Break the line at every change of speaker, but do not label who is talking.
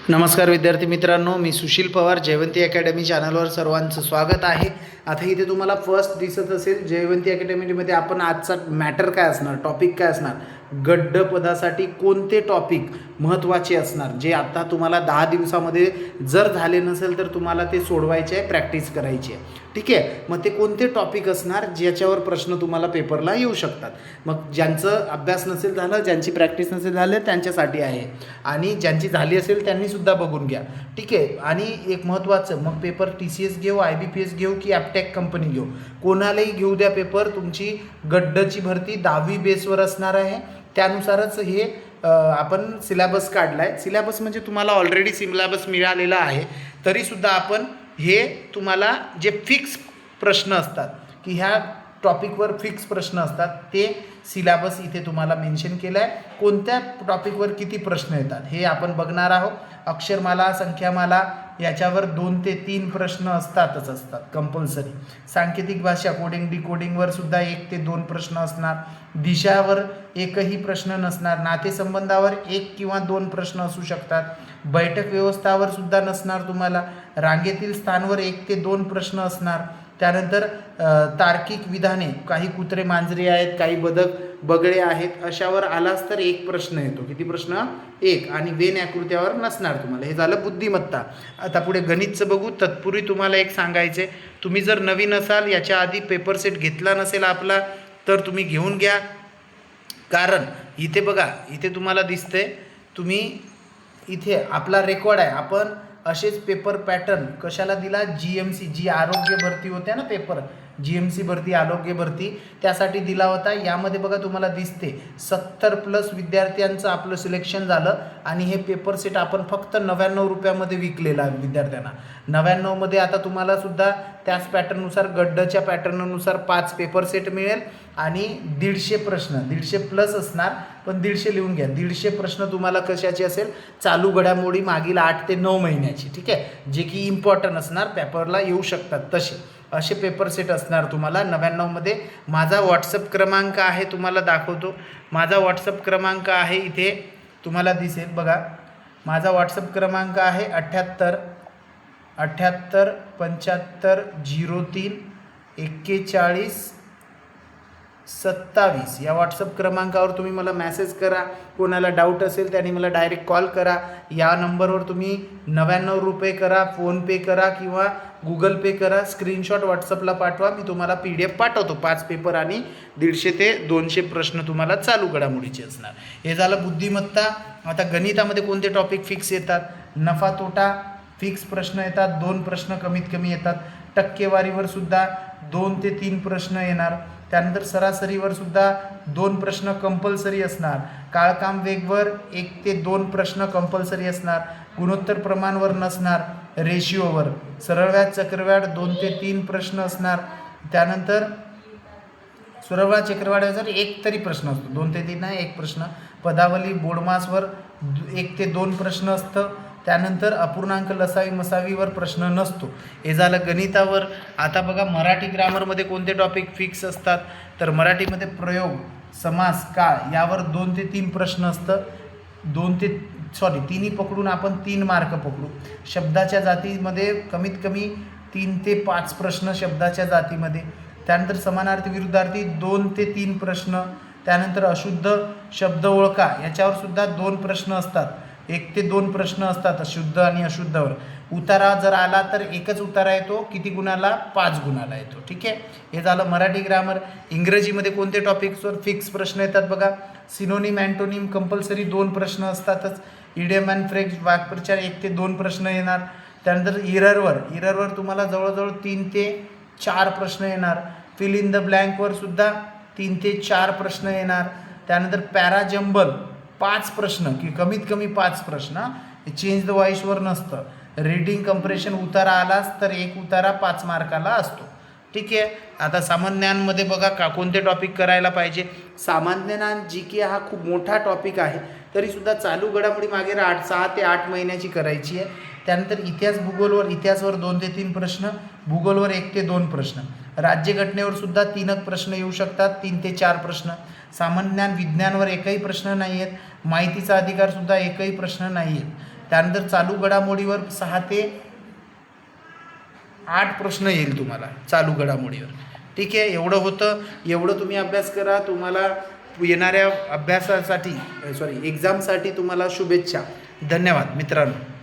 नमस्कार विद्यार्थी मित्रांनो, मी सुशील पवार. जयवंती अकॅडमी चॅनलवर सर्वांचं स्वागत आहे. आता इथे तुम्हाला फर्स्ट दिसत असेल जयवंती अकॅडमीमध्ये आपण आजचा मॅटर काय असणार, टॉपिक काय असणार, गड्ड पदासाठी कोणते टॉपिक महत्त्वाचे असणार, जे आता तुम्हाला 10 दिवसामध्ये जर झाले नसेल तर तुम्हाला ते सोडवायचे आहे, प्रॅक्टिस करायची आहे. ठीक आहे, मग ते कोणते टॉपिक असणार ज्याच्यावर प्रश्न तुम्हाला पेपरला येऊ शकतात. मग ज्यांचं अभ्यास नसेल झालं, ज्यांची प्रॅक्टिस नसेल झालं त्यांच्यासाठी आहे, आणि ज्यांची झाली असेल त्यांनी सुद्धा बघून घ्या. ठीक आहे. आणि एक महत्त्वाचं, मग पेपर TCS घेऊ, IBPS घेऊ की ॲपटेक कंपनी घेऊ, कोणालाही घेऊ द्या पेपर, तुमची गड्डची भरती 10वी बेसवर असणार आहे. त्यानुसारच हे आपण सिलेबस काढला आहे. सिलेबस म्हणजे तुम्हाला ऑलरेडी सिलेबस मिळालेला आहे, तरीसुद्धा आपण हे तुम्हाला जे फिक्स प्रश्न असतात की ह्या टॉपिकवर फिक्स प्रश्न असतात ते सिलेबस इथे तुम्हाला मेन्शन केलं आहे. कोणत्या टॉपिकवर किती प्रश्न येतात हे आपण बघणार आहोत. अक्षरमाला, संख्यामाला याच्यावर 2 ते 3 प्रश्न असतात कंपल्सरी. सांकेतिक भाषा, कोडिंग डिकोडिंगवर सुद्धा 1 ते 2 प्रश्न असणार. दिशावर एकही प्रश्न नसणार. नातेसंबंधावर 1 किंवा 2 प्रश्न असू शकतात. बैठक व्यवस्थावर सुद्धा नसणार तुम्हाला. रांगेतील स्थानवर 1 ते 2 प्रश्न असणार. त्यानंतर तार्किक विधाने, काही कुत्रे मांजरे आहेत, काही बगळे आहेत, अशावर आलाच तर 1 प्रश्न येतो. किती प्रश्न? 1. आणि वेन आकृत्यावर नसणार तुम्हाला. हे झालं बुद्धिमत्ता. आता पुढे गणितचं बघू. तत्पूर्वी तुम्हाला एक सांगायचं आहे, तुम्ही जर नवीन असाल, याच्या आधी पेपर सेट घेतला नसेल आपला, तर तुम्ही घेऊन घ्या. कारण इथे बघा, इथे तुम्हाला दिसतंय, तुम्ही इथे आपला रेकॉर्ड आहे. आपण असेच पेपर पॅटर्न कशाला दिला? GMC, जी आरोग्य भरती होत्या ना, पेपर GMC भरती, आरोग्य भरती, त्यासाठी दिला होता. यामध्ये बघा तुम्हाला दिसते 70+ विद्यार्थ्यांचं आपलं सिलेक्शन झालं, आणि हे पेपर सेट आपण फक्त 99 रुपयामध्ये विकलेला आहे विद्यार्थ्यांना. 99मध्ये आता तुम्हाला सुद्धा त्याच पॅटर्ननुसार, गड्डच्या पॅटर्ननुसार 5 पेपर सेट मिळेल, आणि 150 प्रश्न, 150+ असणार, पण 150 लिहून घ्या. 150 प्रश्न तुम्हाला कशाचे असेल? चालू घडामोडी मागील 8 ते 9 महिन्याची. ठीक आहे, जे की इम्पॉर्टंट असणार, पेपरला येऊ शकतात असे पेपर सेट असणार तुम्हाला 99मध्ये. माझा व्हॉट्सअप क्रमांक आहे, तुम्हाला दाखवतो. माझा व्हॉट्सअप क्रमांक आहे, इथे तुम्हाला दिसेल बघा. माझा व्हॉट्सअप क्रमांक आहे 78 75 03 41 27. या व्हॉट्सअप क्रमांकावर तुम्ही मला मेसेज करा. कोणाला डाऊट असेल त्याने मला डायरेक्ट कॉल करा. या नंबरवर तुम्ही 99 रुपये करा, फोनपे करा किंवा गुगल पे करा. स्क्रीनशॉट व्हॉट्सअपला पाठवा, मी तुम्हाला PDF पाठवतो. 5 पेपर आणि 150 ते 200 प्रश्न तुम्हाला चालू घडामोडीचे असणार. हे झालं बुद्धिमत्ता. आता गणितामध्ये कोणते टॉपिक फिक्स येतात? नफा तोटा फिक्स प्रश्न येतात, 2 प्रश्न कमीत कमी येतात. टक्केवारीवर सुद्धा 2 ते 3 प्रश्न येणार. त्यानंतर सरासरीवर सुद्धा 2 प्रश्न कंपल्सरी असणार. काळकाम वेगवर 1 ते 2 प्रश्न कंपल्सरी असणार. गुणोत्तर प्रमाणवर नसणार. रेशिओवर, सरळ व्याज, चक्रव्याढ 2 ते 3 प्रश्न असणार. त्यानंतर सरळ व्याज, चक्रवाढीवर 1 तरी प्रश्न असतो, 2 ते 3 नाही, 1 प्रश्न. पदावली, बोडमासवर 1 ते 2 प्रश्न असतं. त्यानंतर अपूर्णांक, लसावी मसावीवर प्रश्न नसतो. हे झालं गणितावर. आता बघा मराठी ग्रामरमध्ये कोणते टॉपिक फिक्स असतात? तर मराठीमध्ये प्रयोग, समास, काळ यावर 2 ते 3 प्रश्न असतं. तिन्ही पकडून आपण 3 मार्क पकडू. शब्दाच्या जातीमध्ये कमीत कमी 3 ते 5 प्रश्न शब्दाच्या जातीमध्ये. त्यानंतर समानार्थी विरुद्धार्थी 2 ते 3 प्रश्न. त्यानंतर अशुद्ध शब्द ओळखा, याच्यावर सुद्धा 2 प्रश्न असतात. 1 ते 2 प्रश्न असतात शुद्ध आणि अशुद्धवर. उतारा जर आला तर 1च उतारा येतो, किती गुणाला? 5 गुणाला येतो. ठीक आहे, हे झालं मराठी ग्रामर. इंग्रजीमध्ये कोणते टॉपिक्सवर फिक्स प्रश्न येतात बघा? सिनोनिम, अँटोनिम कंपल्सरी 2 प्रश्न असतातच. इडियम अँड फ्रेज, वाक्प्रचार 1 ते 2 प्रश्न येणार. त्यानंतर इररवर तुम्हाला जवळजवळ 3 ते 4 प्रश्न येणार. फिल इन द ब्लँकवर सुद्धा 3 ते 4 प्रश्न येणार. त्यानंतर पॅराजंबल 5 प्रश्न, की कमीत कमी 5 प्रश्न. चेंज द व्हॉइसवर नसतं. रीडिंग कंप्रेशन, उतारा आलाच तर 1 उतारा 5 मार्काला असतो. ठीक आहे. आता सामान्य ज्ञानमध्ये बघा कोणते टॉपिक करायला पाहिजे? सामान्य ज्ञान GK हा खूप मोठा टॉपिक आहे, तरीसुद्धा चालू घडामोडी मागे 6 ते 8 महिन्याची करायची आहे. त्यानंतर इतिहासवर 2 ते 3 प्रश्न. भूगोलवर 1 ते 2 प्रश्न. राज्यघटनेवर सुद्धा 3 प्रश्न येऊ शकतात, 3 ते 4 प्रश्न. सामान्य ज्ञान, विज्ञानवर एकही प्रश्न नाही आहेत. माहितीचा अधिकारसुद्धा एकही प्रश्न नाही आहेत. त्यानंतर चालू घडामोडीवर 6 ते 8 प्रश्न येईल तुम्हाला चालू घडामोडीवर. ठीक आहे, एवढं होतं. एवढं तुम्ही अभ्यास करा. तुम्हाला येणाऱ्या एक्झामसाठी तुम्हाला शुभेच्छा. धन्यवाद मित्रांनो.